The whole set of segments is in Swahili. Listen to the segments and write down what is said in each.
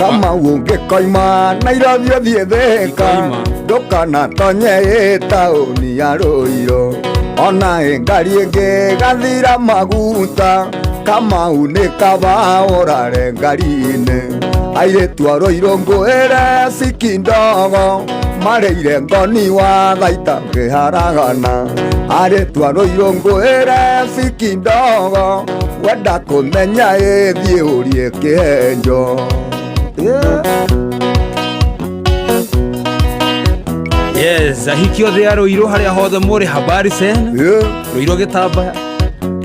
kama ungĩkoima Nairobi ũthiĩ Thika ndũkanatonye taũni ya Ruiru ona ngari ĩngĩ gathira maguta Kamau nĩ kaba ũrare ngari-inĩ airĩtu a Ruiru ngwĩre ciki ndogo marĩire ngoni wa thaita ngĩharagana airĩtu a Ruiru ngwĩre ciki ndogo wenda kũmenya thiĩ ũrie kĩhenjo. Yes, ahikio thĩ ya Ruiru harĩa hothe mũrĩ habari cena Ruiru Gĩtambaya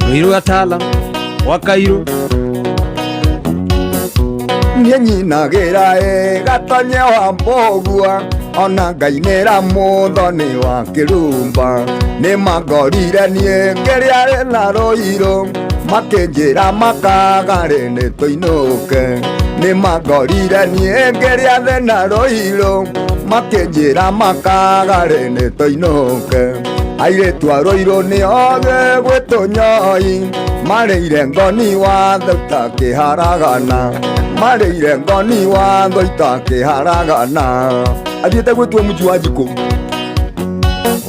Ruiru Gatala Wakairũ niĩ nyinagĩra Gatonye wa Mbũgua ona ngainĩra Mũthoni wa Kĩrumba nĩ mangorire niĩ ngĩrĩa na Ruiru makĩnjĩra makagarĩ nĩ tũinũke nĩ mangorire niĩ ngĩrĩa thĩ na Ruiru makĩnjĩra makagarĩ nĩ tũinũke airĩtu a Ruiru nĩoĩ gwĩtũnyoi marĩire ngoni wa thota kĩharagana marĩire ngoni wa thota kĩharagana athiĩte gwĩtua mũji wa Njikũ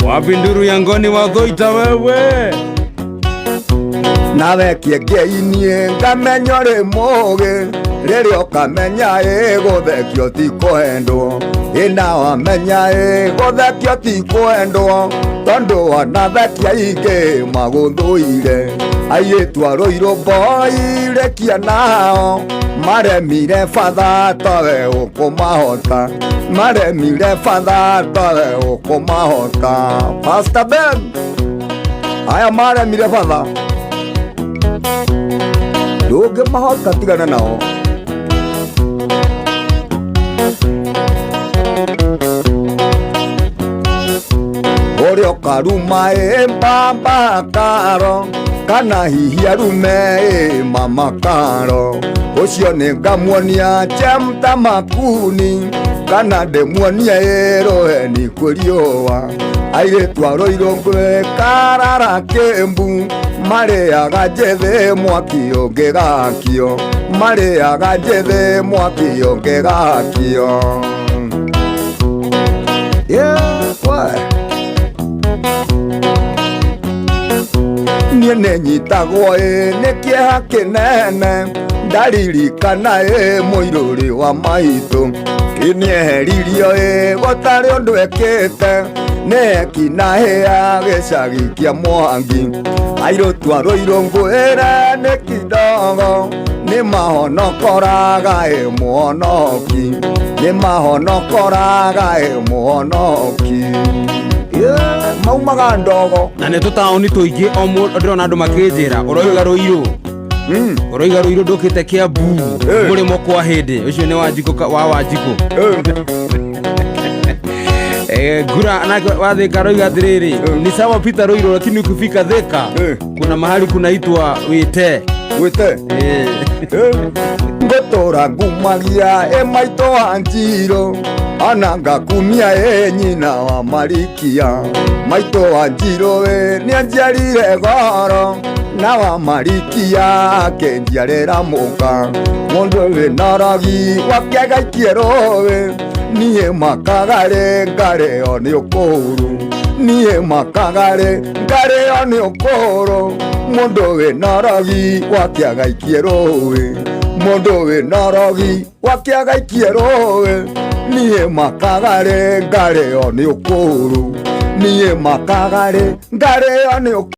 wapi nduru ya ngoni wa Thũita wewe nawe kĩengei-inĩ ngamenya ũrĩ mũũgĩ rĩrĩa ũkamenya gũthekio ti kũhendwo ĩna wamenya gũthekio ti kũhendwo tondũ wanathekia ingĩ magũthũire airĩtu a Ruiru boy rekia nao maremire batha tawe ũkũmahota maremire batha tawe ũkũmahota Pastor Ben aya maremire batha ndũngĩmahota tigana nao ũrĩa ũkaruma mbamba karo kana hihi arume mama karo ũcio nĩ ngamuonia Chemta Makuni kana ndĩmuonie Rũheni kwĩ riũa airĩtu a Ruiru ngwĩkarara Kĩmbu marĩaga njĩthĩ mwaki ũngĩgakio marĩaga njĩthĩ mwaki ũngĩgakio niĩ nĩ nyitagwo nĩ kĩeha kĩnene ndaririkana mũirũrĩ wa maitũ kĩnieheririo gũtarĩ ũndũ ekĩte nĩ ekinaĩ gĩcagi kĩa Mwangi airĩtu a Ruiru ngwĩre nĩ kidogo nĩ mahonokoraga mũhonoki nĩ mahonokoraga mũhonoki maumaga ndogo na nĩ tũtaũni tũingĩ o ndĩrona andũ makĩnjĩra ũroiga Ruiru ũroiga Ruiru ndũkĩte Kiambu mũrĩmo kwa hĩndĩ ũcio nĩ wa Wanjikũ Gura na Thika roiga atĩrĩrĩ ni sawa Peter Ruiru lakini ukifika Thika kuna mahali kunaitwa Wĩte ngũtũra ngumagia maitũ wa Njirũ ona ngakumia nyina wa Marikia maitũ wa Njirũ nĩanjiarire goro na wa Marikia akĩnjiarĩra mũka mũndũ wĩna ragi wakĩgaikie rũĩ niĩ makagarĩ ngarĩo nĩ ũkũũru niĩ makagarĩ ngarĩo nĩ ũkũũru mũndũ wĩna ragi wakĩgaikie rũĩ mũndũ wĩna ragi wakĩgaikie rũĩ niĩ makagarĩ ngarĩo nĩ ũkũũru niĩ makagarĩ ngarĩo nĩ ũkũũru